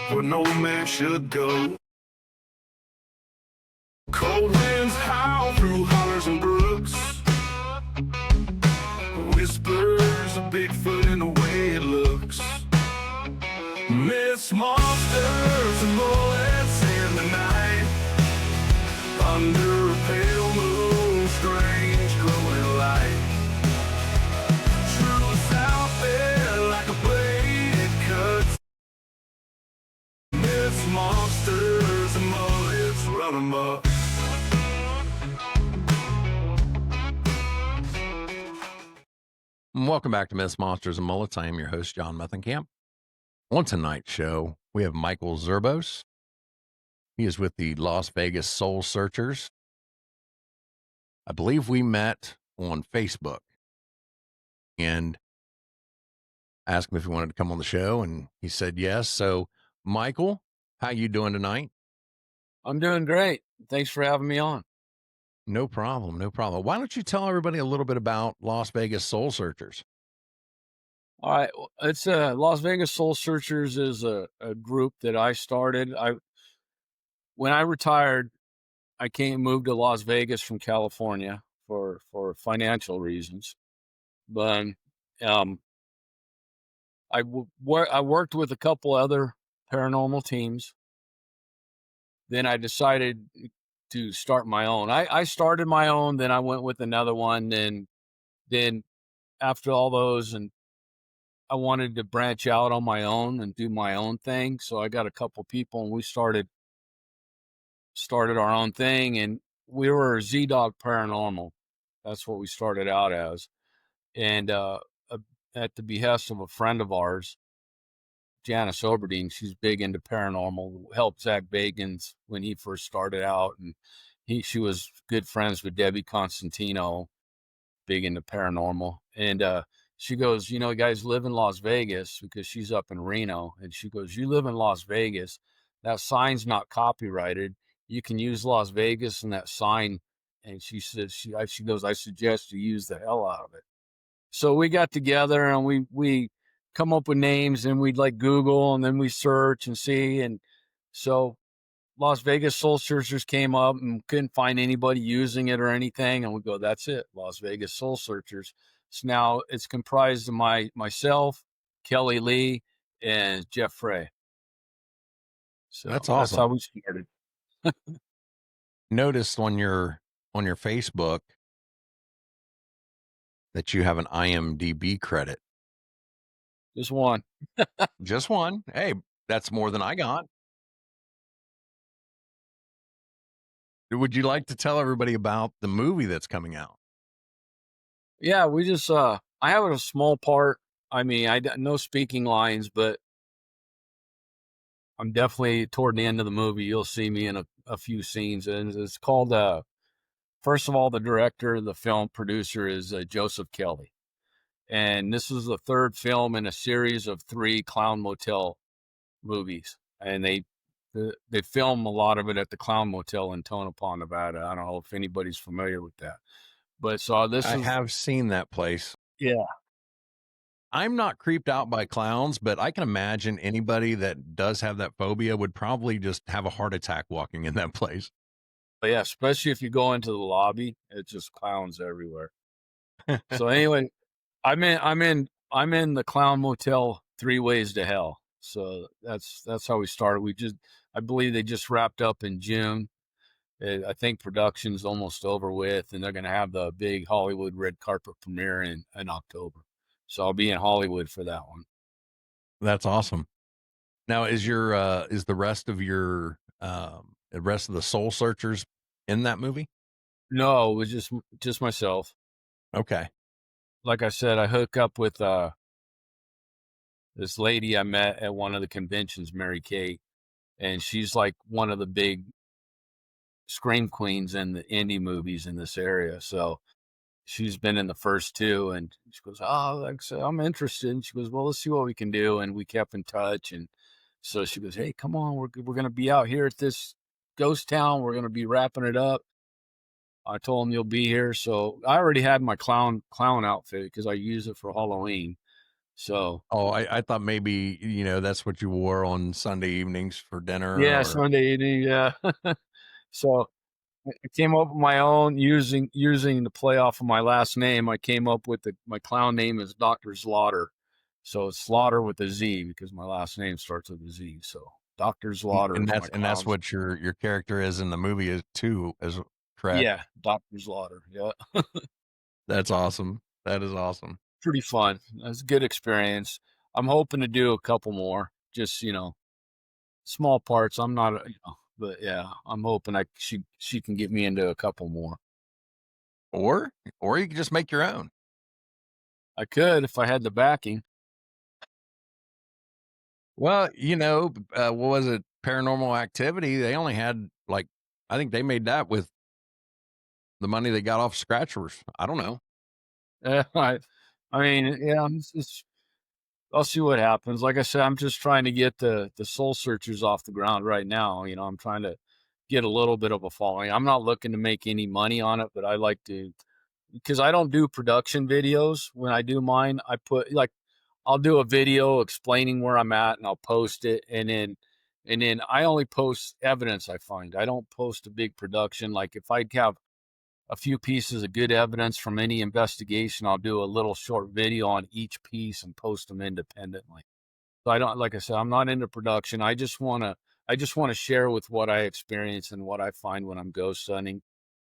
where no man should go. Cold winds howl through hollers and brooks, whispers of Bigfoot in the way it looks. Myths, monsters, and bullets in the night, under a pale moon, strange glowing light. Truth out there like a blade it cuts. Myths, monsters, and bullets run amok. Welcome back to Myths, Monsters, and Mullets. I am your host, John Methenkamp. On tonight's show, we have Michael Zerbos. He is with the Las Vegas Soul Searchers. I believe we met on Facebook and asked him if he wanted to come on the show, and he said yes. So, Michael, how you doing tonight? I'm doing great. Thanks for having me on. No problem, no problem. Why don't you tell everybody a little bit about Las Vegas Soul Searchers? All right. It's Las Vegas Soul Searchers is a group that I started. When I retired, I moved to Las Vegas from California for financial reasons. But I worked with a couple other paranormal teams. Then I decided to start my own. I started my own, then I went with another one, and then after all those, and I wanted to branch out on my own and do my own thing. So I got a couple people, and we started our own thing, and we were Z-Dog Paranormal. That's what we started out as. And at the behest of a friend of ours, Janice Oberdeen, she's big into paranormal, helped Zach Baggins when he first started out, and she was good friends with Debbie Constantino, big into paranormal. And she goes, you guys live in Las Vegas, because she's up in Reno, and she goes, you live in Las Vegas, that sign's not copyrighted, you can use Las Vegas and that sign. And she says, she goes, I suggest you use the hell out of it. So we got together and we come up with names, and we'd like Google, and then we search and see. And so Las Vegas Soul Searchers came up, and couldn't find anybody using it or anything. And we go, that's it, Las Vegas Soul Searchers. So now it's comprised of myself, Kelly Lee, and Jeff Frey. So that's awesome. That's how we started. Noticed on your Facebook that you have an IMDb credit. Just one. Just one. Hey, that's more than I got. Would you like to tell everybody about the movie that's coming out? Yeah, we just, I have a small part. I mean, I no speaking lines, but I'm definitely toward the end of the movie. You'll see me in a few scenes. And it's called, first of all, the director, the film producer is Joseph Kelly. And this is the third film in a series of 3 Clown Motel movies. And they film a lot of it at the Clown Motel in Tonopah, Nevada. I don't know if anybody's familiar with that. But so I have seen that place. Yeah. I'm not creeped out by clowns, but I can imagine anybody that does have that phobia would probably just have a heart attack walking in that place. But yeah, especially if you go into the lobby, it's just clowns everywhere. So anyway, I'm in the Clown Motel 3 Ways to Hell. So that's how we started. I believe they just wrapped up in June. I think production's almost over with, and they're going to have the big Hollywood red carpet premiere in October. So I'll be in Hollywood for that one. That's awesome. Now, is the rest of the Soul Searchers in that movie? No, it was just myself. Okay. Like I said, I hook up with this lady I met at one of the conventions, Mary Kate, and she's like one of the big scream queens in the indie movies in this area. So she's been in the first 2, and she goes, oh, like I said, I'm interested. And she goes, well, let's see what we can do. And we kept in touch. And so she goes, hey, come on, we're going to be out here at this ghost town. We're going to be wrapping it up. I told him you'll be here. So I already had my clown outfit because I use it for Halloween. So Oh, I thought maybe, that's what you wore on Sunday evenings for dinner yeah, or Sunday evening, yeah. So I came up with my own using the play off of my last name. I came up with my clown name is Dr. Slaughter. So it's Slaughter with a Z because my last name starts with a Z. So Dr. Slaughter and is my that's clown's what your character is in the movie is too, is correct? yeah, Dr. Slaughter. Yeah. That's awesome. That is awesome. Pretty fun. It's a good experience. I'm hoping to do a couple more. Just, small parts. I'm not, but yeah, I'm hoping she can get me into a couple more. Or you can just make your own. I could if I had the backing. Well, what was it? Paranormal Activity. They only had like, I think they made that with the money they got off scratchers. I don't know. Yeah, I mean, yeah, I'll see what happens. Like I said, I'm just trying to get the soul searchers off the ground right now. I'm trying to get a little bit of a following. I'm not looking to make any money on it, but I like to because I don't do production videos. When I do mine, I put like I'll do a video explaining where I'm at and I'll post it and then I only post evidence I find. I don't post a big production. Like if I have a few pieces of good evidence from any investigation, I'll do a little short video on each piece and post them independently. So I don't, like I said, I'm not into production. I just want to share with what I experience and what I find when I'm ghost hunting.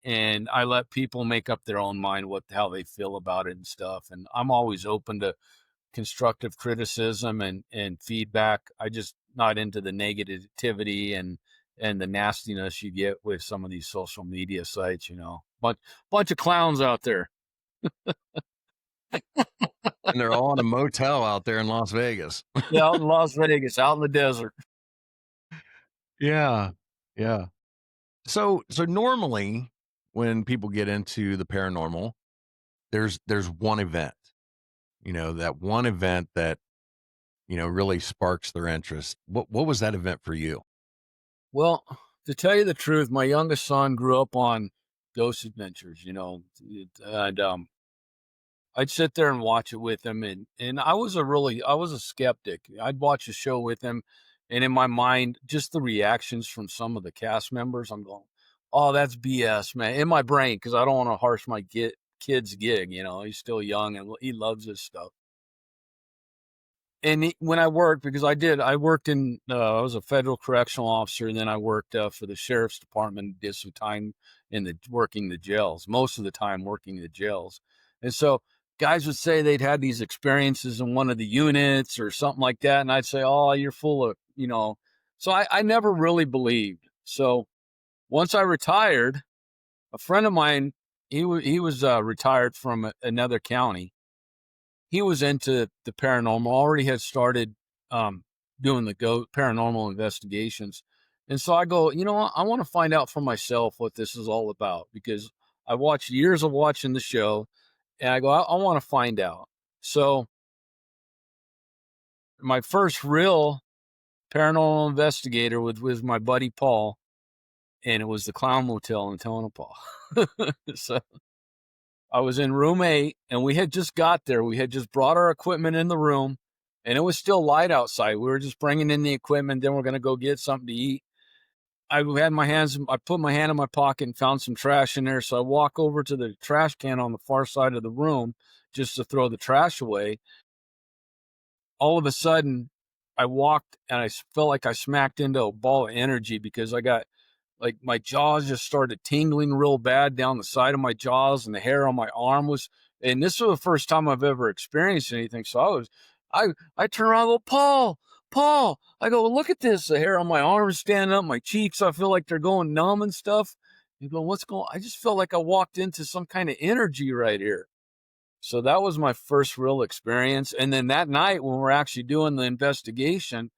And I let people make up their own mind how they feel about it and stuff. And I'm always open to constructive criticism and feedback. I just not into the negativity and the nastiness you get with some of these social media sites, bunch of clowns out there. And they're all in a motel out there in Las Vegas. Yeah, out in Las Vegas, out in the desert. Yeah. Yeah. So normally when people get into the paranormal, there's one event, that one event that, really sparks their interest. What was that event for you? Well, to tell you the truth, my youngest son grew up on Ghost Adventures, and I'd sit there and watch it with him, and I was a skeptic. I'd watch a show with him, and in my mind, just the reactions from some of the cast members, I'm going, "Oh, that's BS, man!" In my brain, because I don't want to harsh my kid's gig. He's still young and he loves this stuff. And when I worked, because I worked I was a federal correctional officer, and then I worked for the sheriff's department, did some time working the jails, most of the time working the jails. And so guys would say they'd had these experiences in one of the units or something like that. And I'd say, oh, you're full of. So I never really believed. So once I retired, a friend of mine, he was retired from another county. He was into the paranormal, already had started doing the paranormal investigations. And so I go, what? I want to find out for myself what this is all about because I watched years of watching the show and I go, I want to find out. So my first real paranormal investigator was my buddy Paul, and it was the Clown Motel in Tonopah. So I was in room 8 and we had just got there. We had just brought our equipment in the room and it was still light outside. We were just bringing in the equipment. Then we're going to go get something to eat. I put my hand in my pocket and found some trash in there. So I walk over to the trash can on the far side of the room just to throw the trash away. All of a sudden I walked and I felt like I smacked into a ball of energy because I got like my jaws just started tingling real bad down the side of my jaws and the hair on my arm and this was the first time I've ever experienced anything. So I turn around and go, Paul, I go, look at this. The hair on my arm is standing up, my cheeks, I feel like they're going numb and stuff. You go, what's going on? I just felt like I walked into some kind of energy right here. So that was my first real experience. And then that night when we're actually doing the investigation,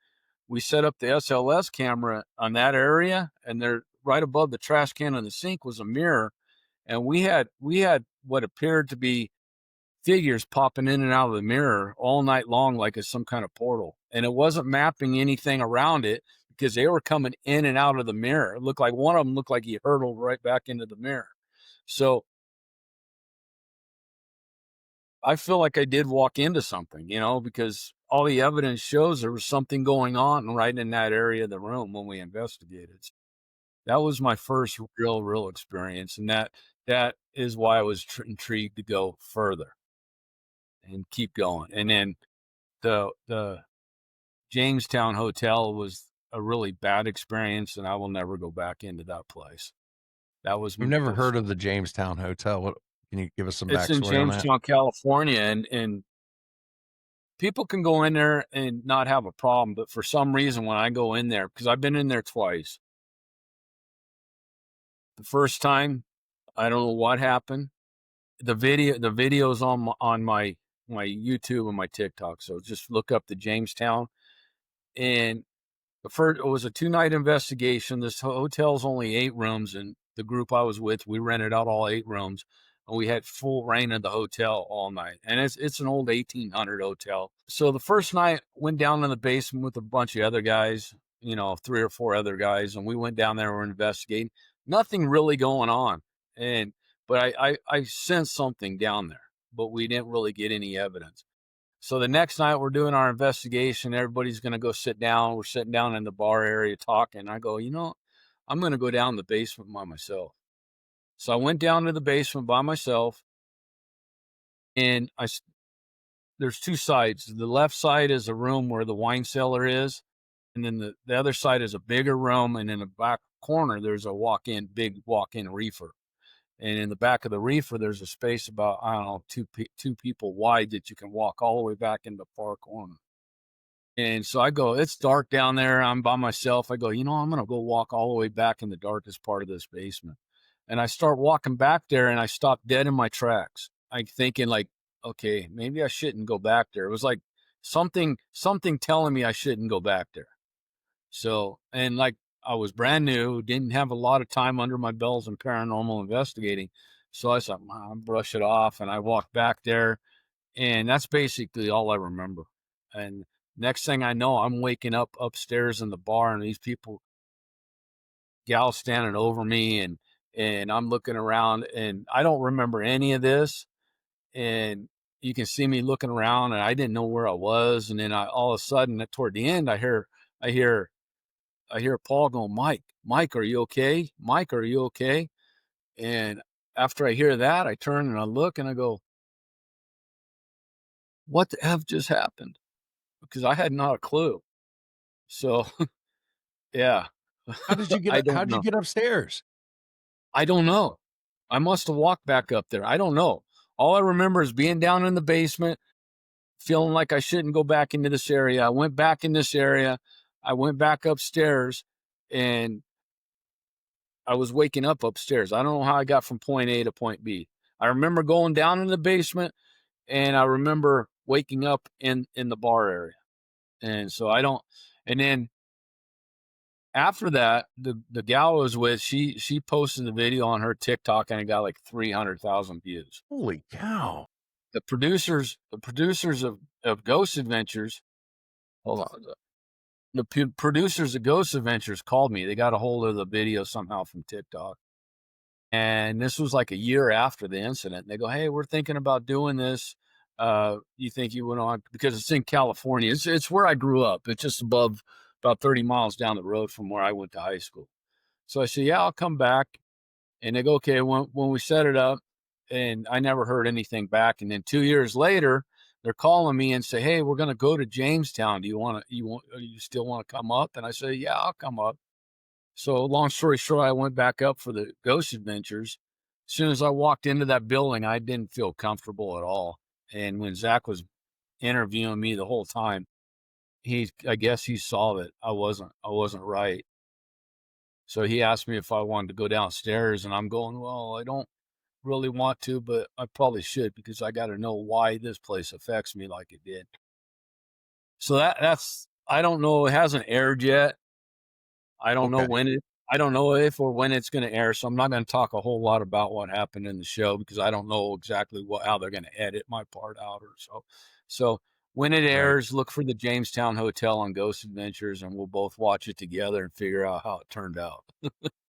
we set up the SLS camera on that area, and there right above the trash can and the sink was a mirror, and we had what appeared to be figures popping in and out of the mirror all night long like it's some kind of portal. And it wasn't mapping anything around it because they were coming in and out of the mirror. It looked like one of them looked like he hurtled right back into the mirror. So I feel like I did walk into something, because all the evidence shows there was something going on right in that area of the room when we investigated. That was my first real experience, and that is why I was intrigued to go further and keep going. And then the Jamestown Hotel was a really bad experience, and I will never go back into that place. That was I've m- never those. heard of the Jamestown Hotel. What can you give us some It's in backstory on that? Jamestown, California, and people can go in there and not have a problem, but for some reason, when I go in there, because I've been in there twice, the first time, I don't know what happened. The video's on my YouTube and my TikTok. So just look up the Jamestown. And the first, it was a 2-night investigation. This hotel's only 8 rooms, and the group I was with, we rented out all 8 rooms, and we had full reign of the hotel all night. And it's an old 1800 hotel. So the first night, went down in the basement with a bunch of other guys, 3 or 4 other guys, and we went down there and were investigating. Nothing really going on, and but I sensed something down there, but we didn't really get any evidence. So the next night we're doing our investigation. Everybody's going to go sit down. We're sitting down in the bar area talking. I go, I'm going to go down the basement by myself. So I went down to the basement by myself, and there's 2 sides. The left side is a room where the wine cellar is, and then the other side is a bigger room, and in the back corner there's a big walk-in reefer. And in the back of the reefer, there's a space about, I don't know, two people wide that you can walk all the way back in the far corner. And so I go, it's dark down there. I'm by myself. I go, I'm going to go walk all the way back in the darkest part of this basement. And I start walking back there, and I stop dead in my tracks. I'm thinking like, okay, maybe I shouldn't go back there. It was like something telling me I shouldn't go back there. So, and like I was brand new, didn't have a lot of time under my belts in paranormal investigating. So I thought, I'll brush it off. And I walked back there, and that's basically all I remember. And next thing I know, I'm waking up upstairs in the bar, and these gals standing over me, and I'm looking around, and I don't remember any of this. And you can see me looking around, and I didn't know where I was. And then all of a sudden, toward the end, I hear Paul going, Mike, are you okay? Mike, are you okay? And after I hear that, I turn and I look and I go, what the F just happened? Because I had not a clue. So, yeah, How did you I get? How don't did you know. get upstairs? I don't know. I must have walked back up there. I don't know. All I remember is being down in the basement, feeling like I shouldn't go back into this area. I went back in this area. I went back upstairs, and I was waking up upstairs. I don't know how I got from point A to point B. I remember going down in the basement, and I remember waking up in the bar area. And so I don't. And then after that, the gal I was with, she posted the video on her TikTok, and it got like 300,000 views. Holy cow! The producers of Ghost Adventures. Hold on. The producers of Ghost Adventures called me. They got a hold of the video somehow from TikTok. And this was like a year after the incident. And they go, hey, we're thinking about doing this. You think you would want, because it's in California. It's where I grew up. It's just above, about 30 miles down the road from where I went to high school. So I said, yeah, I'll come back. And they go, okay, when we set it up, and I never heard anything back. And then 2 years later, they're calling me and say, hey, we're going to go to Jamestown. Do you still want to come up? And I say, yeah, I'll come up. So long story short, I went back up for the Ghost Adventures. As soon as I walked into that building, I didn't feel comfortable at all. And when Zach was interviewing me the whole time, I guess he saw that I wasn't right. So he asked me if I wanted to go downstairs, and I'm going, well, I don't really want to, but I probably should, because I got to know why this place affects me like it did. So that's, I don't know. It hasn't aired yet. I don't know Okay, I don't know if or when it's going to air. So I'm not going to talk a whole lot about what happened in the show, because I don't know exactly how they're going to edit my part out or so. So when it right. airs, look for the Jamestown Hotel on Ghost Adventures, and we'll both watch it together and figure out how it turned out.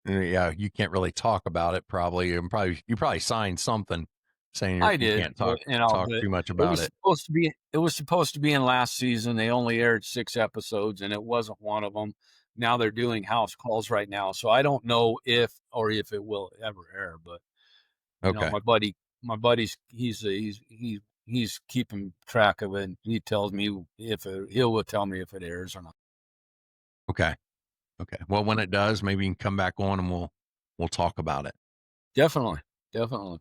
Yeah, you can't really talk about it. Probably, and you probably signed something. saying I you did, can't but talk too much about it. it was supposed to be in last season. They only aired 6 episodes, and it wasn't one of them. Now they're doing house calls right now, so I don't know if it will ever air. But Okay. my buddy's he's keeping track of it. And he tells me he will tell me if it airs or not. Okay. Okay. Well, when it does, maybe you can come back on and we'll talk about it. Definitely, definitely.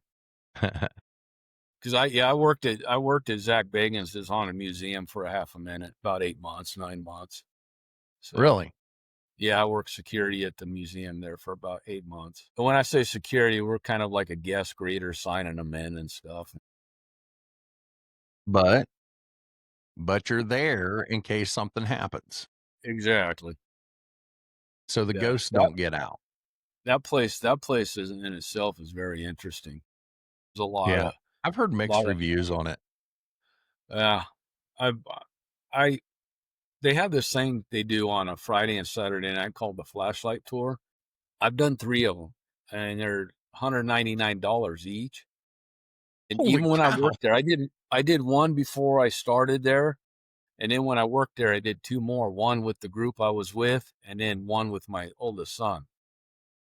Because I worked at Zach Baggins' haunted museum for a half a minute, about 8 months, 9 months. So Really? yeah, I worked security at the museum there for about 8 months. But when I say security, we're kind of like a guest greeter, signing them in and stuff. But you're there in case something happens. Exactly. So the Yeah. ghosts don't get out. That place is in itself is very interesting. There's a lot Yeah. of I've heard mixed lot of reviews on it. yeah. I I they have this thing they do on a Friday and Saturday night called the flashlight tour. I've done 3 of them, and they're $199 each. And Holy even when I cow. worked there, I did one before I started there, and then when I worked there, I did 2 more, one with the group I was with, and then one with my oldest son.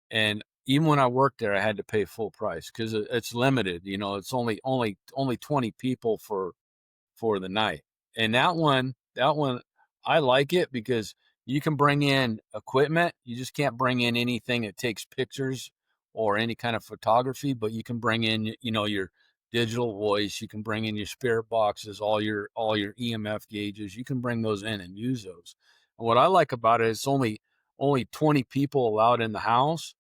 And even when I worked there, I had to pay full price because it's limited. It's only 20 people for the night. And that one, I like it because you can bring in equipment. You just can't bring in anything that takes pictures or any kind of photography, but you can bring in, your digital voice. You can bring in your spirit boxes, all your EMF gauges. You can bring those in and use those. And what I like about it is only 20 people allowed in the house,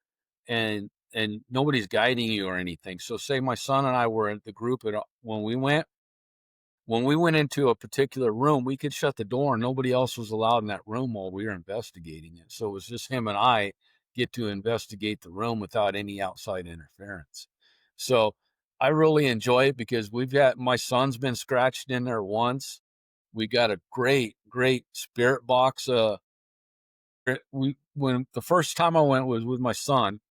and nobody's guiding you or anything. So say my son and I were at the group when we went into a particular room, we could shut the door and nobody else was allowed in that room while we were investigating it. So it was just him and I get to investigate the room without any outside interference. So I really enjoy it because my son's been scratched in there once. We got a great spirit box. When the first time I went was with my son,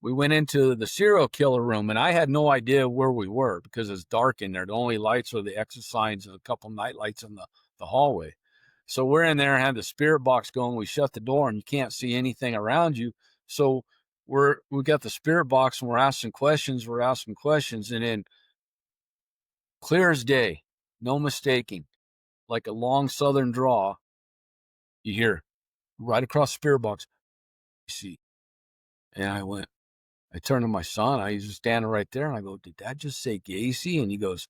we went into the serial killer room, and I had no idea where we were because it's dark in there. The only lights are the exit signs and a couple night lights in the hallway. So we're in there and had the spirit box going. We shut the door and you can't see anything around you. So we got the spirit box and we're asking questions. And then clear as day, no mistaking, like a long southern draw, you hear right across the spirit box, you see. And I turned to my son. He's just standing right there. And I go, did that just say Gacy? And he goes,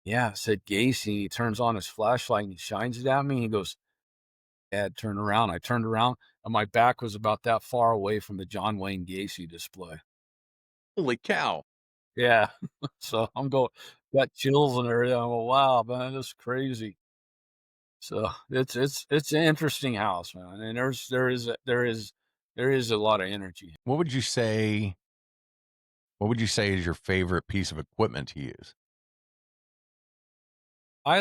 yeah, it said Gacy. And he turns on his flashlight and he shines it at me. And he goes, Dad, turn around. I turned around and my back was about that far away from the John Wayne Gacy display. Holy cow. Yeah. So I'm got chills and everything. I'm going, wow, man, that's crazy. So it's an interesting house, man. And there is a lot of energy. What would you say is your favorite piece of equipment to use? I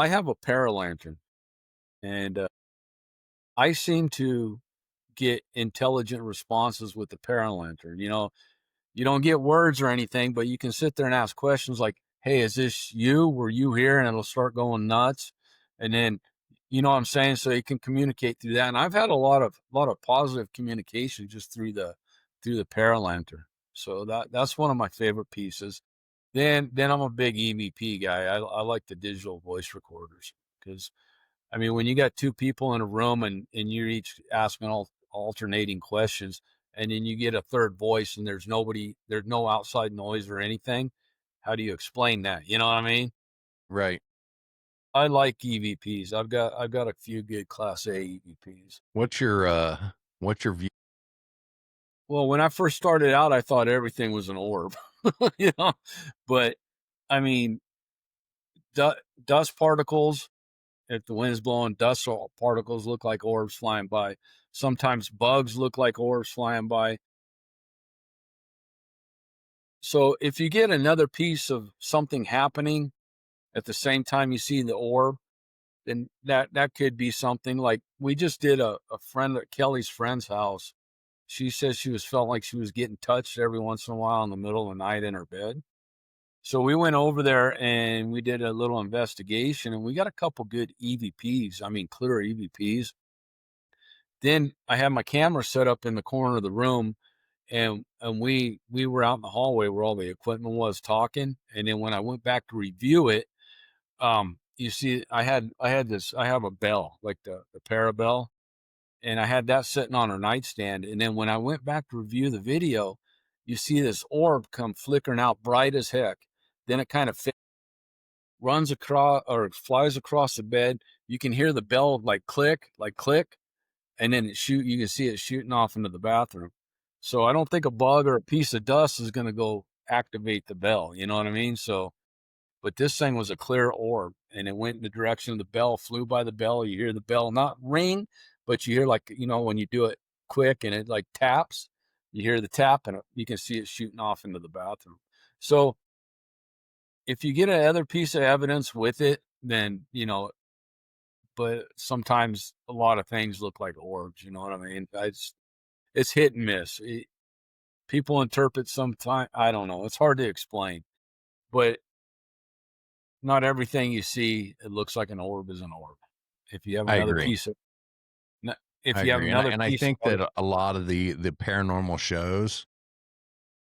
have a paralantern, and I seem to get intelligent responses with the paralantern. You don't get words or anything, but you can sit there and ask questions like, "Hey, is this you? Were you here?" And it'll start going nuts. And then, you know what I'm saying? So you can communicate through that. And I've had a lot of positive communication just through the paralantern. So that's one of my favorite pieces. Then I'm a big EVP guy. I like the digital voice recorders because I mean, when you got 2 people in a room and you're each asking alternating questions, and then you get a third voice and there's no outside noise or anything, how do you explain that? You know what I mean? Right. I like EVPs. I've got a few good Class A EVPs. What's your view? Well, when I first started out, I thought everything was an orb, you know, but I mean, dust particles. If the wind's blowing, dust particles look like orbs flying by. Sometimes bugs look like orbs flying by. So if you get another piece of something happening at the same time you see the orb, then that could be something. Like we just did a friend at Kelly's friend's house. She says felt like she was getting touched every once in a while in the middle of the night in her bed. So we went over there and we did a little investigation, and we got a couple good EVPs. I mean, clear EVPs. Then I had my camera set up in the corner of the room, and we were out in the hallway where all the equipment was talking. And then when I went back to review it, you see, I have a bell, like the parabell, and I had that sitting on her nightstand. And then when I went back to review the video, you see this orb come flickering out bright as heck. Then it kind of runs across or flies across the bed. You can hear the bell like click, and then you can see it shooting off into the bathroom. So I don't think a bug or a piece of dust is going to go activate the bell. You know what I mean? So, but this thing was a clear orb, and it went in the direction of the bell, flew by the bell. You hear the bell not ring, but you hear, like, when you do it quick and it like taps, you hear the tap, and you can see it shooting off into the bathroom. So if you get another piece of evidence with it, then, but sometimes a lot of things look like orbs. You know what I mean? It's hit and miss. People interpret sometimes. I don't know. It's hard to explain, but not everything you see it looks like an orb is an orb. If you have I another agree. piece of, if I you have agree. another And I piece think of, that a lot of the paranormal shows,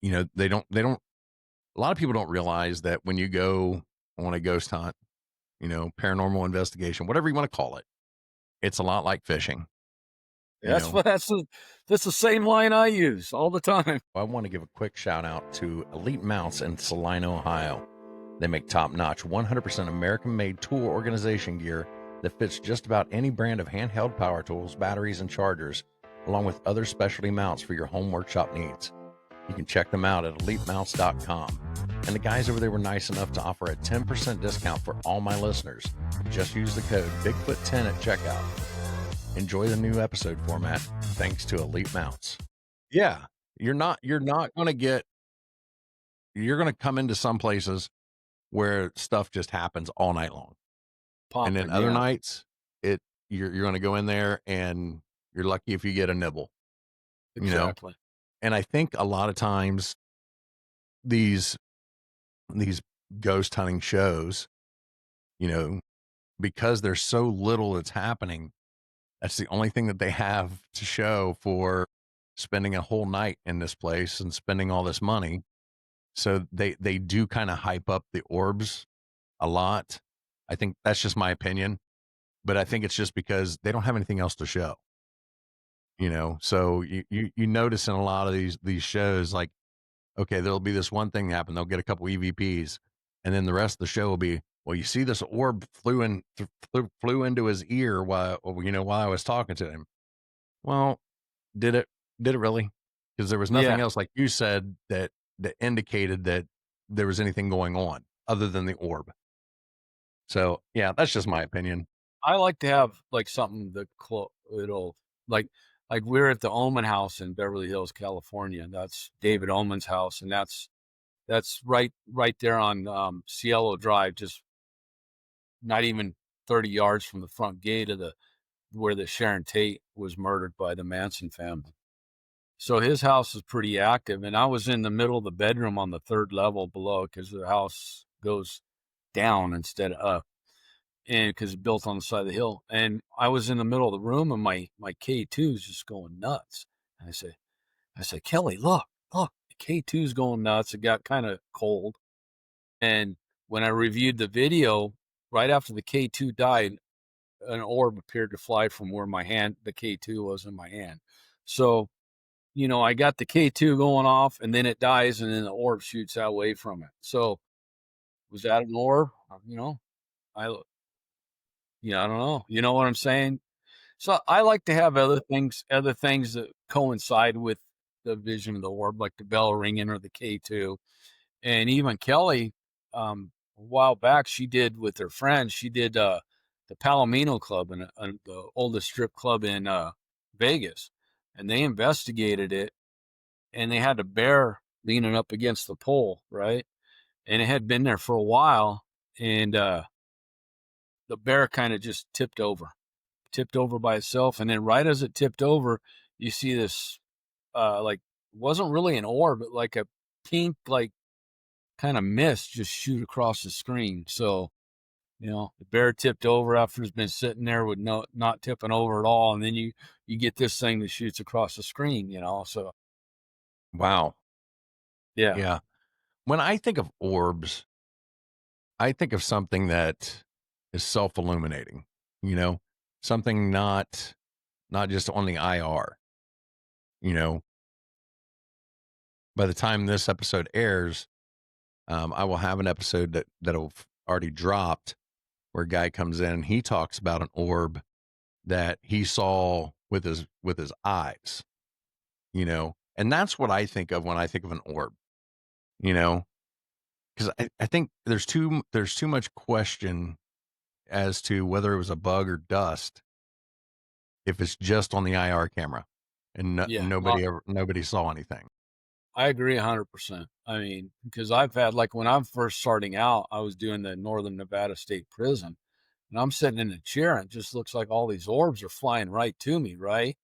they don't, a lot of people don't realize that when you go on a ghost hunt, paranormal investigation, whatever you want to call it, it's a lot like fishing. that's that's the same line I use all the time. I want to give a quick shout out to Elite Mounts in Salina, Ohio. They make top-notch 100% American-made tool organization gear that fits just about any brand of handheld power tools, batteries, and chargers, along with other specialty mounts for your home workshop needs. You can check them out at elitemounts.com. And the guys over there were nice enough to offer a 10% discount for all my listeners. Just use the code Bigfoot10 at checkout. Enjoy the new episode format thanks to Elite Mounts. Yeah, you're not going to get, you're going to come into some places where stuff just happens all night long. Popping, and then other nights, you're going to go in there and you're lucky if you get a nibble. Exactly. And I think a lot of times these ghost hunting shows, because there's so little that's happening, that's the only thing that they have to show for spending a whole night in this place and spending all this money. So they do kind of hype up the orbs a lot. I think that's just my opinion, but I think it's just because they don't have anything else to show. So you notice in a lot of these shows, like, okay, there'll be this one thing happen. They'll get a couple EVPs, and then the rest of the show will be, well, you see this orb flew into his ear while I was talking to him. Well, did it really? Because there was nothing else, like you said, that indicated that there was anything going on other than the orb. So yeah, that's just my opinion. I like to have like something that it'll like we're at the Omen House in Beverly Hills, California. That's David Omen's house, and that's right there on Cielo Drive, just not even 30 yards from the front gate of where the Sharon Tate was murdered by the Manson family. So his house is pretty active, and I was in the middle of the bedroom on the third level below because the house goes down instead of up, and because it's built on the side of the hill. And I was in the middle of the room, and my K2 is just going nuts. And I said, Kelly, look, the K2 is going nuts. It got kind of cold, and when I reviewed the video, right after the K2 died, an orb appeared to fly from where the K2 was in my hand. So, I got the K2 going off, and then it dies, and then the orb shoots away from it. So, was that an orb? I don't know. You know what I'm saying? So I like to have other things that coincide with the vision of the orb, like the bell ringing or the K2. And even Kelly, a while back, she did with her friends, she did the Palomino Club, and the oldest strip club in Vegas. And they investigated it, and they had a bear leaning up against the pole, right? And it had been there for a while, and the bear kind of just tipped over by itself. And then right as it tipped over, you see this, like, wasn't really an orb, but like a pink, like kind of mist just shoot across the screen. So, the bear tipped over after it's been sitting there with not tipping over at all, and then you get this thing that shoots across the screen. So Wow. yeah, Yeah. When I think of orbs, I think of something that is self-illuminating, you know, something not just on the IR, you know. By the time this episode airs, I will have an episode that'll already dropped where a guy comes in and he talks about an orb that he saw with his eyes, you know. And that's what I think of when I think of an orb, you know, because I think there's too much question as to whether it was a bug or dust if it's just on the IR camera and yeah. No, nobody saw anything. I agree 100%. I mean, because I've had, like, when I'm first starting out, I was doing the Northern Nevada State Prison, and I'm sitting in a chair, and it just looks like all these orbs are flying right to me, right?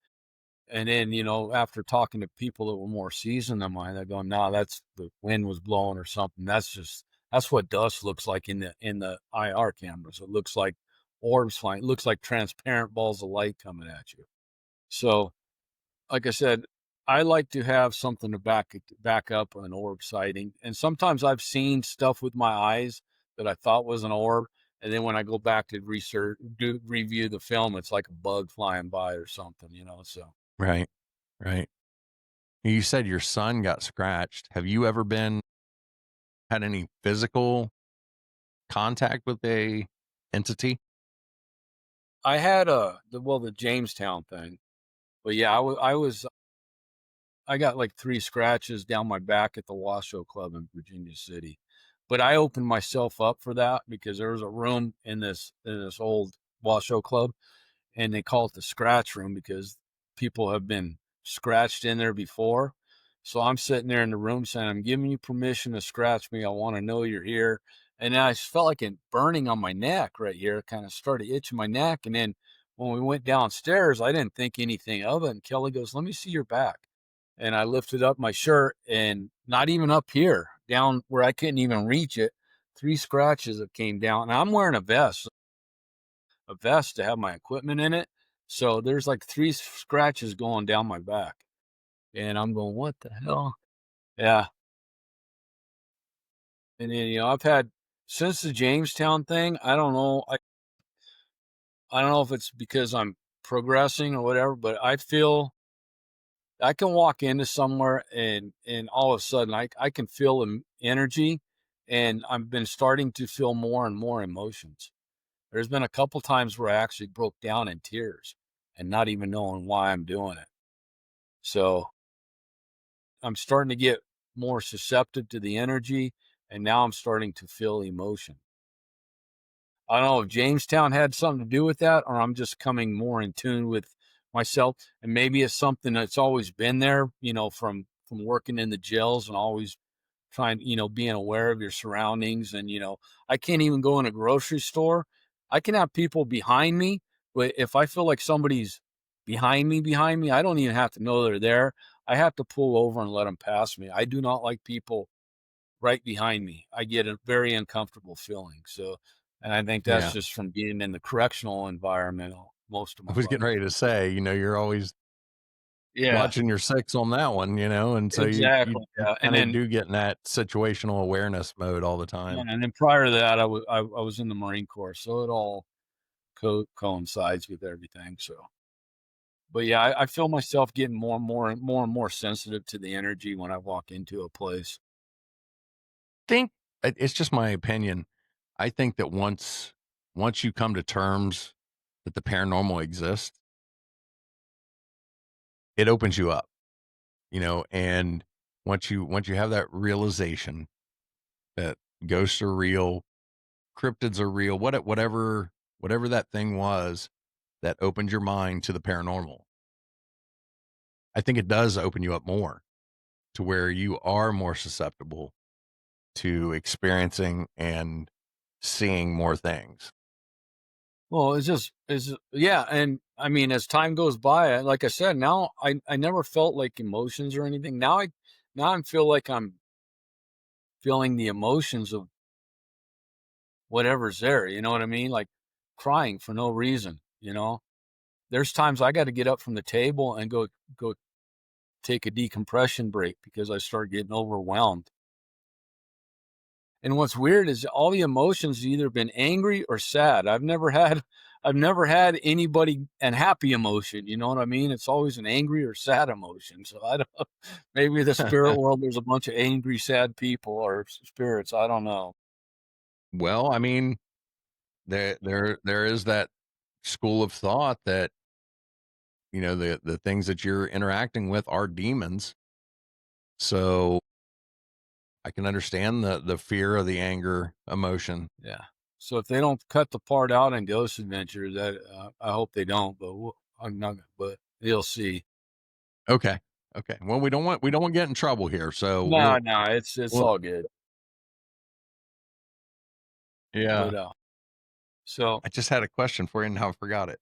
And then, after talking to people that were more seasoned than mine, they go, "No, that's the wind was blowing or something. That's what dust looks like in the IR cameras. It looks like orbs flying. It looks like transparent balls of light coming at you." So, like I said, I like to have something to back up an orb sighting. And sometimes I've seen stuff with my eyes that I thought was an orb, and then when I go back to review the film, it's like a bug flying by or something. So Right. Right. You said your son got scratched. Have you ever had any physical contact with a entity? I had the Jamestown thing, but yeah, I got like 3 scratches down my back at the Washoe Club in Virginia City. But I opened myself up for that because there was a room in this old Washoe Club, and they call it the scratch room because people have been scratched in there before. So I'm sitting there in the room saying, "I'm giving you permission to scratch me. I want to know you're here." And I just felt like it burning on my neck right here, kind of started itching my neck. And then when we went downstairs, I didn't think anything of it. And Kelly goes, "Let me see your back." And I lifted up my shirt, and not even up here, down where I couldn't even reach it, 3 scratches that came down. And I'm wearing a vest to have my equipment in it. So there's like 3 scratches going down my back. And I'm going, "What the hell?" Yeah. And then, I've had, since the Jamestown thing, I don't know. I don't know if it's because I'm progressing or whatever, but I feel I can walk into somewhere, and all of a sudden I can feel energy, and I've been starting to feel more and more emotions. There's been a couple times where I actually broke down in tears and not even knowing why I'm doing it. So I'm starting to get more susceptible to the energy, and now I'm starting to feel emotion. I don't know if Jamestown had something to do with that, or I'm just coming more in tune with myself. And maybe it's something that's always been there, from working in the jails and always trying, being aware of your surroundings. And, I can't even go in a grocery store. I can have people behind me, but if I feel like somebody's behind me, I don't even have to know they're there. I have to pull over and let them pass me. I do not like people right behind me. I get a very uncomfortable feeling. So, and I think that's Yeah. just from being in the correctional environment most of I my was getting life. ready to say, you're always Yeah, watching your six on that one, and so you exactly. Yeah, and kind of then do get in that situational awareness mode all the yeah, time. and then prior to that, I was in the Marine Corps, so it all coincides with everything. So, but yeah, I feel myself getting more and more sensitive to the energy when I walk into a place. Think it's just my opinion. I think that once you come to terms that the paranormal exists, it opens you up, and once you have that realization that ghosts are real, cryptids are real, whatever that thing was that opened your mind to the paranormal, I think it does open you up more to where you are more susceptible to experiencing and seeing more things. Well, yeah, and I mean, as time goes by, like I said, now I never felt like emotions or anything. Now I feel like feeling the emotions of whatever's there. You know what I mean? Like crying for no reason. There's times I got to get up from the table and go take a decompression break because I start getting overwhelmed. And what's weird is all the emotions either been angry or sad. I've never had anybody and happy emotion. You know what I mean? It's always an angry or sad emotion. So I don't know. Maybe the spirit world, there's a bunch of angry, sad people or spirits. I don't know. Well, I mean, there is that school of thought that, the things that you're interacting with are demons. So I can understand the fear of the anger emotion. Yeah. So if they don't cut the part out in Ghost Adventures, I hope they don't. But I'm not. But you'll see. Okay. Well, we don't want to get in trouble here. So No, it's we'll all good. yeah. But so I just had a question for you and now I forgot it.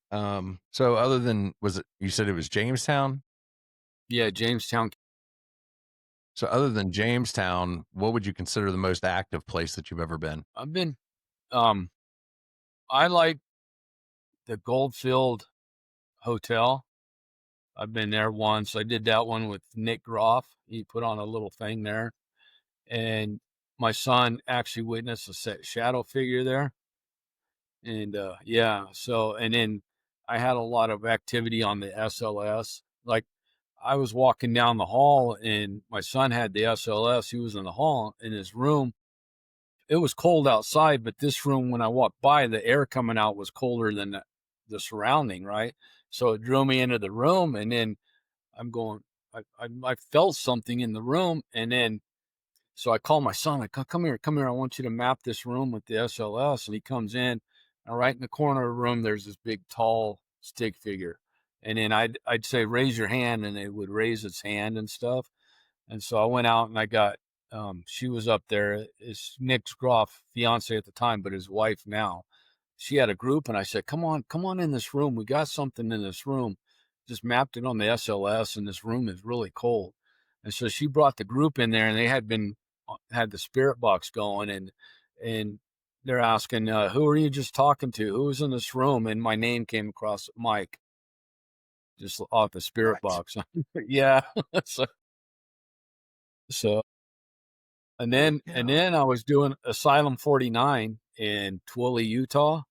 So other than, you said it was Jamestown? yeah, Jamestown. So other than Jamestown, what would you consider the most active place that you've ever been? I've been. I like the Goldfield Hotel. I've been there once. I did that one with Nick Groff. He put on a little thing there, and my son actually witnessed a shadow figure there. And yeah, so and then I had a lot of activity on the SLS. Like I was walking down the hall, and my son had the SLS. He was in the hall in his room. It was cold outside, but this room, when I walked by, the air coming out was colder than the surrounding, right? So it drew me into the room, and then I'm going, I felt something in the room, and then so I call my son. I come here, I want you to map this room with the SLS. And he comes in, and right in the corner of the room, there's this big, tall stick figure. And then I'd say, raise your hand, and it would raise its hand and stuff. And so I went out and I got, she was up there. It's Nick's Groff fiance at the time, but his wife now. She had a group, and I said, come on in this room. We got something in this room. Just mapped it on the SLS, and this room is really cold. And so she brought the group in there, and they had the spirit box going, and they're asking, who are you just talking to? Who was in this room? And my name came across, Mike, just off the spirit What? box. Yeah. So and then Yeah. and then I was doing Asylum 49 in Twilley, Utah,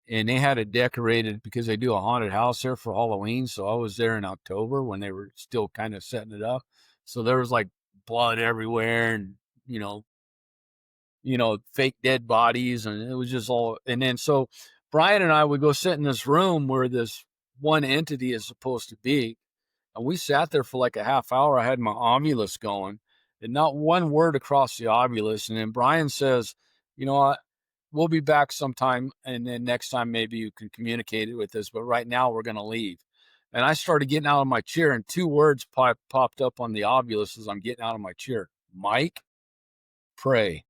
and they had it decorated because they do a haunted house there for Halloween. So I was there in October when they were still kind of setting it up. So there was like blood everywhere, and you know, fake dead bodies, and it was just all. And then so Brian and I would go sit in this room where this one entity is supposed to be, and we sat there for like a half hour. I had my Ovilus going, and not one word across the Ovilus. And then Brian says, "You know what? We'll be back sometime, and then next time maybe you can communicate it with us. But right now we're going to leave." And I started getting out of my chair, and two words popped up on the Ovilus as I'm getting out of my chair: Mike, pray.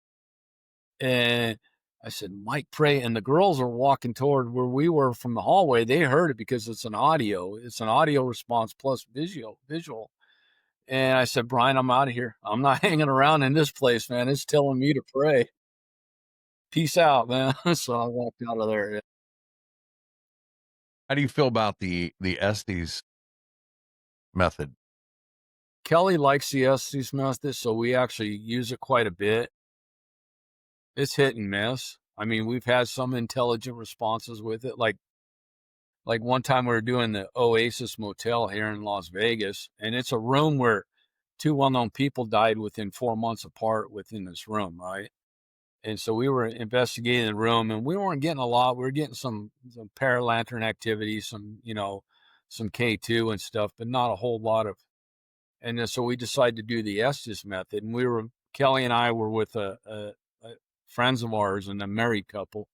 And I said, Mike, pray. And the girls are walking toward where we were from the hallway. They heard it because it's an audio response plus visual. And I said, Brian, I'm out of here. I'm not hanging around in this place, man. It's telling me to pray. Peace out, man. So I walked out of there. How do you feel about the Estes method? Kelly likes the Estes method, so we actually use it quite a bit. It's hit and miss. I mean, we've had some intelligent responses with it. Like one time we were doing the Oasis Motel here in Las Vegas, and it's a room where two well-known people died within 4 months apart within this room, right? And so we were investigating the room, and we weren't getting a lot. We were getting some paralantern activity, some K2 and stuff, but not a whole lot of. And then, so we decided to do the Estes method, and Kelly and I were with a friends of ours and a married couple.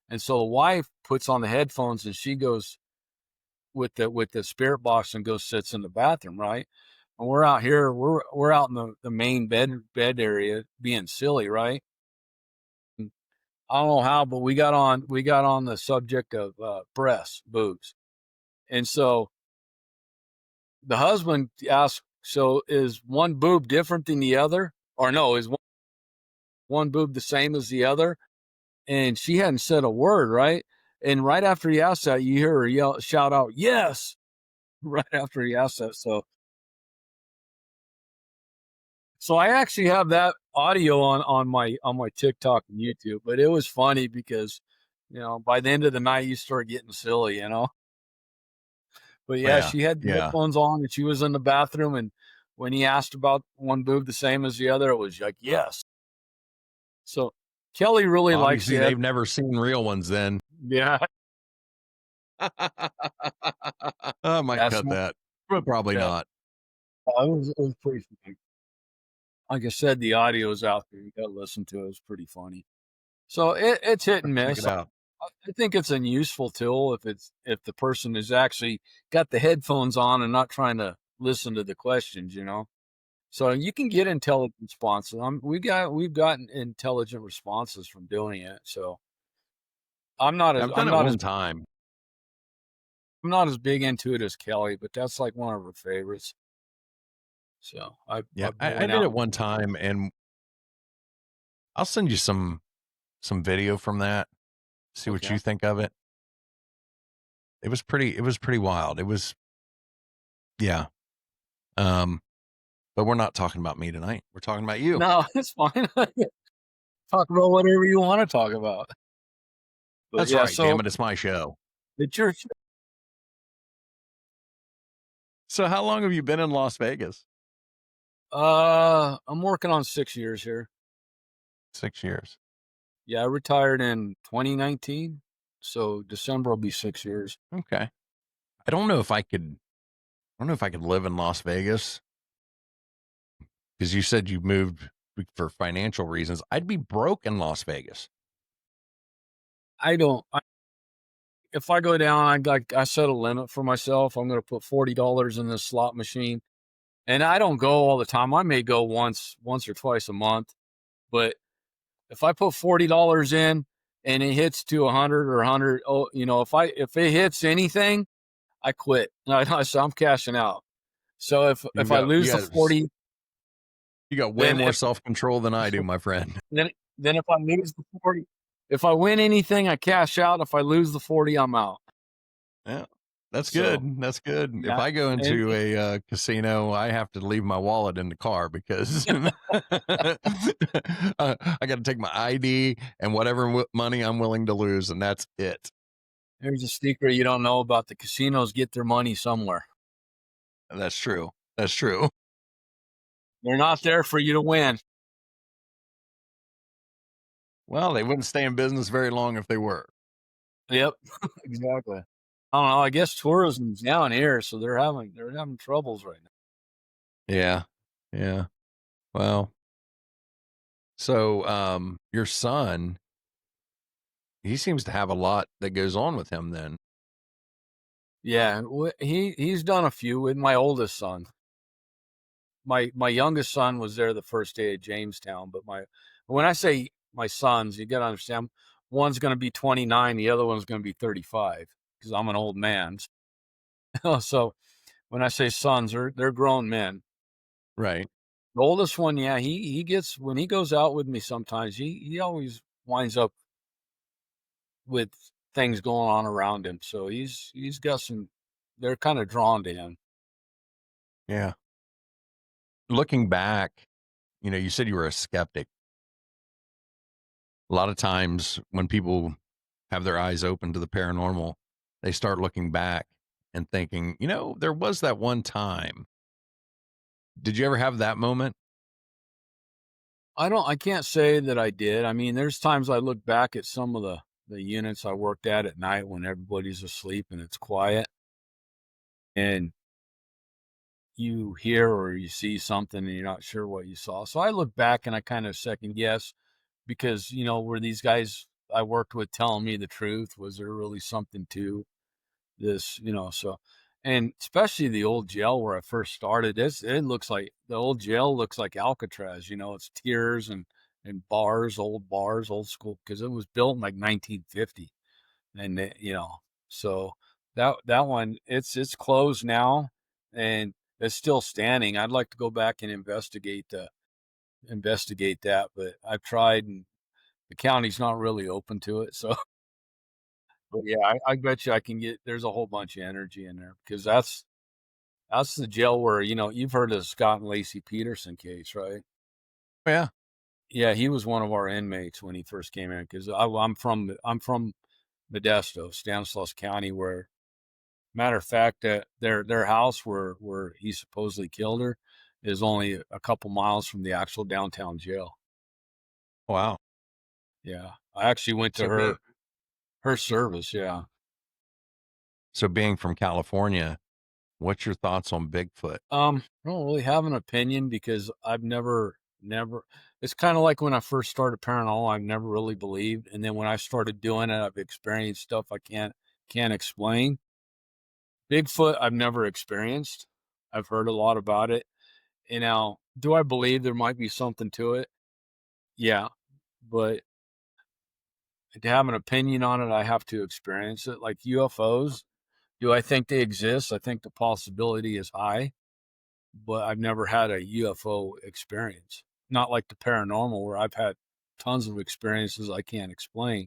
And so the wife puts on the headphones, and she goes with the spirit box and goes sits in the bathroom, right? And we're out here, we're out in the main bed area being silly, right? And I don't know how, but we got on the subject of breasts, boobs. And so the husband asked, so is one boob different than the other? Or no, is one one boob the same as the other? And she hadn't said a word, right? And right after he asked that, you hear her shout out, "Yes!" Right after he asked that. So I actually have that audio on my TikTok and YouTube, but it was funny because, by the end of the night you start getting silly. But yeah, Yeah. she had the Yeah. headphones on and she was in the bathroom, and when he asked about one boob the same as the other, it was like, yes. So Kelly really likes Obviously, it. they've never seen real ones then. Yeah. I might That's cut that, but probably yeah. not. It was pretty funny. Like I said, the audio is out there. You got to listen to it. It's pretty funny. So it's hit and Check it miss. out. I think it's a useful tool if the person is actually got the headphones on and not trying to listen to the questions. So you can get intelligent responses. We've gotten intelligent responses from doing it. So I'm not as I've done I'm it not as one time. I'm not as big into it as Kelly, but that's like one of her favorites. So I Yeah, I went did out. it one time, and I'll send you some video from that. See what Okay. you think of it. It was pretty wild. It was, yeah. But we're not talking about me tonight. We're talking about you. No, it's fine. Talk about whatever you want to talk about. But That's yeah, right. Damn so it, it's my show. the church. So how long have you been in Las Vegas? I'm working on 6 years here. 6 years. Yeah, I retired in 2019, so December will be 6 years. Okay. I don't know if I could. I don't know if I could live in Las Vegas because you said you moved for financial reasons. I'd be broke in Las Vegas. I don't. If I go down, I set a limit for myself. I'm going to put $40 in this slot machine, and I don't go all the time. I may go once or twice a month, but if I put $40 in and it hits to 100 or 100, if it hits anything, I quit. So I'm cashing out. So You if I got lose the 40, you got way then more if self control than I do, my friend. then if I lose the 40, if I win anything, I cash out. If I lose the 40, I'm out. Yeah, that's So good. That's good. If yeah, I go and into a casino, I have to leave my wallet in the car because I got to take my ID and whatever money I'm willing to lose, and that's it. there's a secret you don't know about: the casinos get their money somewhere. That's true. That's true. They're not there for you to win. Well, they wouldn't stay in business very long if they were. Yep, exactly. I don't know. I guess tourism's down here, so they're having troubles right now. Yeah. Yeah. Well, so your son, he seems to have a lot that goes on with him then. Yeah, he's done a few with my oldest son. My youngest son was there the first day at Jamestown, but when I say my sons, you got to understand, one's going to be 29, the other one's going to be 35 because I'm an old man. So when I say sons, they're grown men. Right. The oldest one, yeah, he gets, when he goes out with me sometimes, he always winds up with things going on around him. So he's got some, they're kind of drawn to him. Yeah. Looking back, you said you were a skeptic. A lot of times when people have their eyes open to the paranormal, they start looking back and thinking, there was that one time. Did you ever have that moment? I can't say that I did. I mean, there's times I look back at some of the units I worked at night when everybody's asleep and it's quiet, and you hear or you see something and you're not sure what you saw. So I look back and I kind of second guess because, were these guys I worked with telling me the truth? Was there really something to this? So, and especially the old jail where I first started, it looks like the old jail looks like Alcatraz. It's tiers and bars, old school, because it was built in like 1950, and so that one it's closed now, and it's still standing. I'd like to go back and investigate investigate that, but I've tried, and the county's not really open to it. So, but yeah, I bet you I can get. There's a whole bunch of energy in there because that's the jail where you've heard of the Scott and Lacey Peterson case, right? Yeah. Yeah, he was one of our inmates when he first came in because I'm from Modesto, Stanislaus County, where matter of fact that their house where he supposedly killed her is only a couple miles from the actual downtown jail. Wow. Yeah, I actually went to So being her service. Yeah. so being from California, what's your thoughts on Bigfoot? I don't really have an opinion because I've never. It's kind of like when I first started paranormal, I've never really believed, and then when I started doing it, I've experienced stuff I can't explain. Bigfoot, I've never experienced. I've heard a lot about it. And now, do I believe there might be something to it? Yeah, but to have an opinion on it, I have to experience it. Like UFOs, do I think they exist? I think the possibility is high, but I've never had a UFO experience. Not like the paranormal, where I've had tons of experiences I can't explain.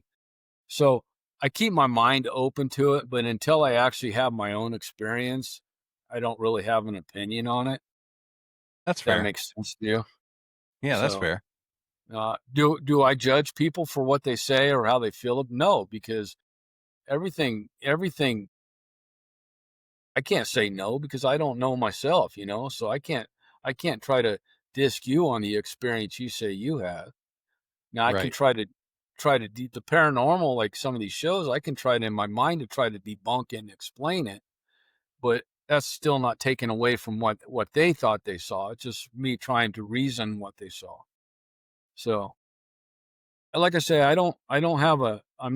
So I keep my mind open to it, but until I actually have my own experience, I don't really have an opinion on it. That's That fair. makes sense to you. Yeah, that's So, fair. do I judge people for what they say or how they feel? No, because everything I can't say no because I don't know myself, so I can't try to disc you on the experience you say you have. Now I can Right. try to the paranormal, like some of these shows, I can try to in my mind to try to debunk it and explain it, but that's still not taken away from what they thought they saw. It's just me trying to reason what they saw. So, like I say, I'm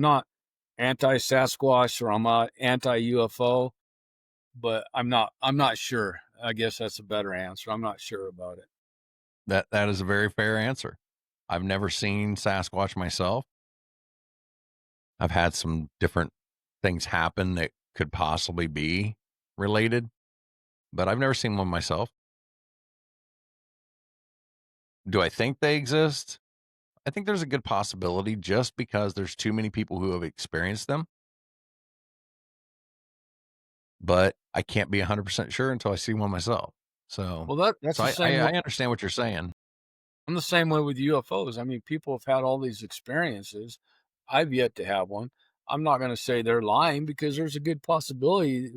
not anti Sasquatch or I'm not anti UFO, but I'm not sure. I guess that's a better answer. I'm not sure about it. That is a very fair answer. I've never seen Sasquatch myself. I've had some different things happen that could possibly be related, but I've never seen one myself. Do I think they exist? I think there's a good possibility just because there's too many people who have experienced them, but I can't be 100% sure until I see one myself. So, Well, that's so the I, same I, way. I understand what you're saying. I'm the same way with UFOs. I mean, people have had all these experiences. I've yet to have one. I'm not going to say they're lying because there's a good possibility.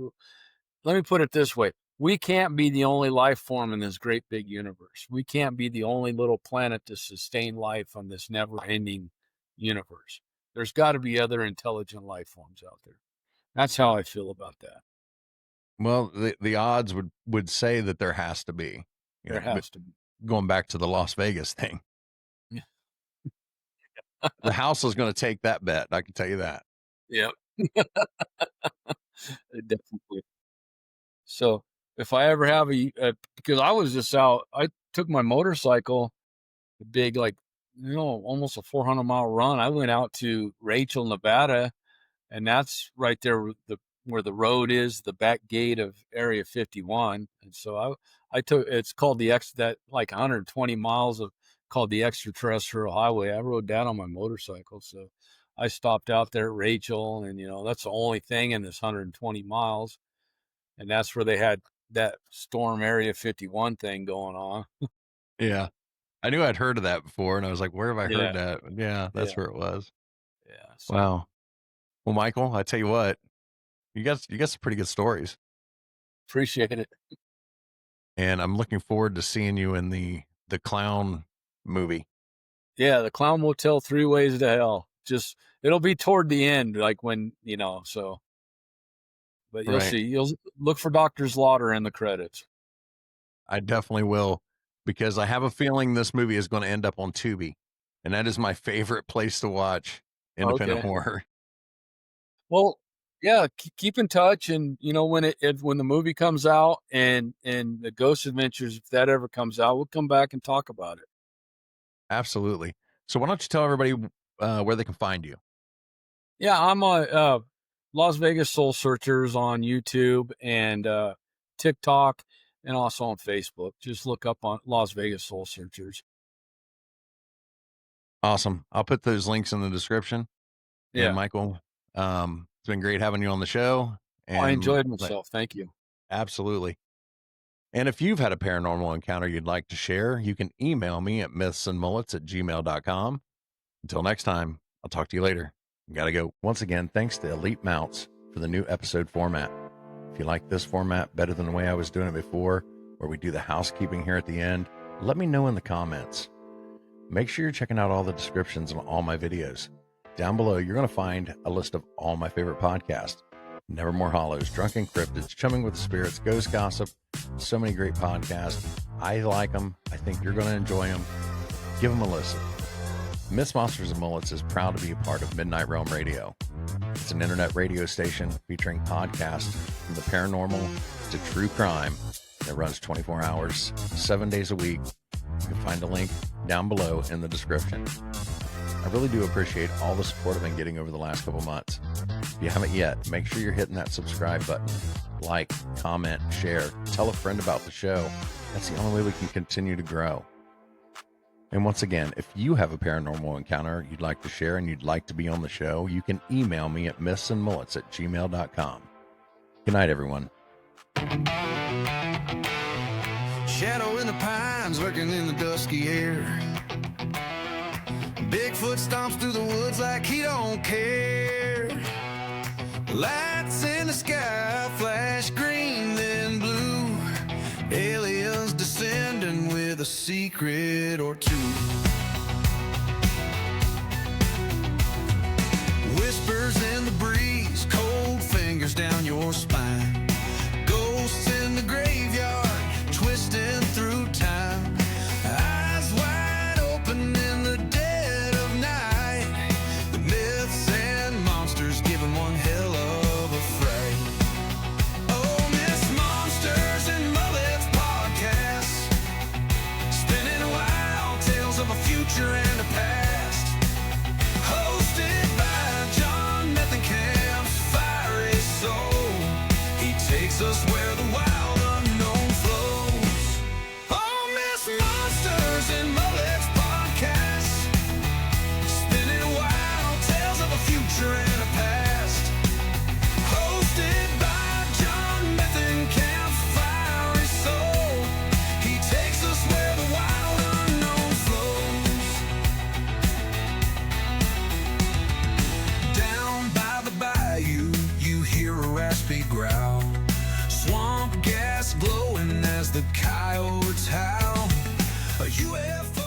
Let me put it this way. We can't be the only life form in this great big universe. We can't be the only little planet to sustain life on this never ending universe. There's got to be other intelligent life forms out there. That's how I feel about that. Well, the odds would say that there has to be, There but has to be. going back to the Las Vegas thing, the house is going to take that bet. I can tell you that. Yeah, definitely. So if I ever have because I was just out, I took my motorcycle, a big, like, almost a 400-mile run. I went out to Rachel, Nevada, and that's right there where the road is, the back gate of Area 51. And so I took, it's called that like 120 miles of called the Extraterrestrial Highway. I rode that on my motorcycle. So I stopped out there at Rachel, and that's the only thing in this 120 miles, and that's where they had that storm Area 51 thing going on. Yeah. I knew I'd heard of that before, and I was like, where have I heard Yeah, that? Yeah, that's yeah, where it was. yeah. So Wow. Well, Michael, I tell you what, you got some pretty good stories, appreciate it. and I'm looking forward to seeing you in the clown movie. Yeah, the Clown Motel, Three Ways to Hell. Just it'll be toward the end, like when so. But you'll Right. see. You'll look for Doctor Slaughter in the credits. I definitely will, because I have a feeling this movie is going to end up on Tubi, and that is my favorite place to watch independent Okay. horror. Well, yeah. Keep in touch, and when the movie comes out and the Ghost Adventures, if that ever comes out, we'll come back and talk about it. Absolutely. So why don't you tell everybody where they can find you? Yeah, I'm on Las Vegas Soul Searchers on YouTube and TikTok, and also on Facebook. Just look up on Las Vegas Soul Searchers. Awesome. I'll put those links in the description. Yeah. And Michael, it's been great having you on the show. And I enjoyed myself. Thank you. Absolutely. And if you've had a paranormal encounter you'd like to share, you can email me at mythsandmullets@gmail.com. Until next time, I'll talk to you later. Gotta go. Once again, thanks to Elite Mounts for the new episode format. If you like this format better than the way I was doing it before, where we do the housekeeping here at the end, let me know in the comments. Make sure you're checking out all the descriptions on all my videos. Down below, you're going to find a list of all my favorite podcasts. Nevermore Hollows, Drunken Cryptids, Chumming with the Spirits, Ghost Gossip. So many great podcasts. I like them. I think you're going to enjoy them. Give them a listen. Myths, Monsters, and Mullets is proud to be a part of Midnight Realm Radio. It's an internet radio station featuring podcasts from the paranormal to true crime that runs 24 hours, 7 days a week. You can find a link down below in the description. I really do appreciate all the support I've been getting over the last couple months. If you haven't yet, make sure you're hitting that subscribe button. Like, comment, share, tell a friend about the show. That's the only way we can continue to grow. And once again, if you have a paranormal encounter you'd like to share and you'd like to be on the show, you can email me at mythsandmullets@gmail.com. Good night, everyone. Shadow in the pines lurking in the dusky air. Bigfoot stomps through the woods like he don't care. Lights in the sky flash green then blue. Aliens descending with a secret or two. Whispers in the breeze, cold fingers down your spine. Ghosts in the graveyard, twisting through time. Eyes wide open in the dead of night. The myths and monsters give them one hell of a fright. Oh, Myths, Monsters, and Mullets podcast, spinning wild tales of a future and a past. Hosted by John Methenkamp's fiery soul. He takes us where the wild unknown flows. Oh, Myths, Monsters, and Mullets podcast, spinning wild tales of a future and a past. Hosted by John Methenkamp's fiery soul. He takes us where the wild unknown flows. Down by the bayou, you hear a raspy growl. Swamp gas glowing as the coyotes howl. A UFO